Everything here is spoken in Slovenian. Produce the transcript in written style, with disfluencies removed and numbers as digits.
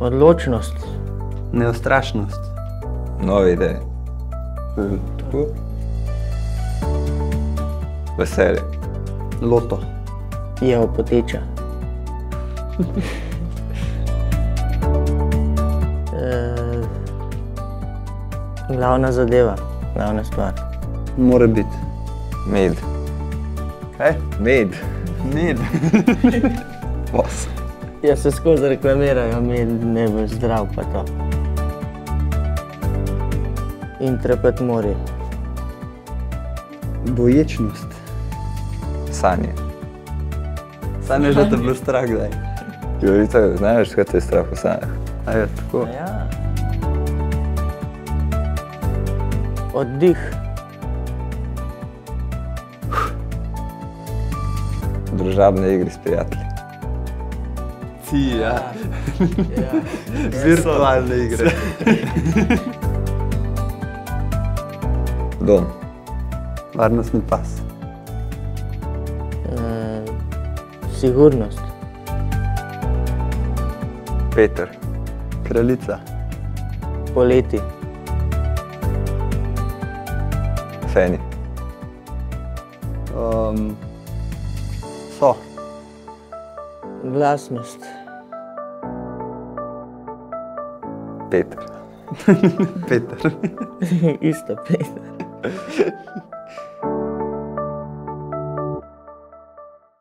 Odločnost. Neustrašnost. Nove ideje. Tako. Veselje. Loto. Je opotiča. Glavna zadeva, glavna stvar. Mora biti. Med. Kaj? Med. Med. Vas. Ja, se skozi reklamirajo, med najbolj zdrav pa to. In trepet morje. Boječnost. Sanje. Sanje, že te bilo strah, kdaj. Jurica, znaš, kaj te je strah v sanjah? A je tako? Ja. Oddih. Družabne igre s prijatelji. Ti, ja. Virtualne igre. Dom. Varnostni pas. Sigurnost. Peter. Kraljica. Poleti. Feni. So. Glasnost. Peter. Peter. Isto Peter.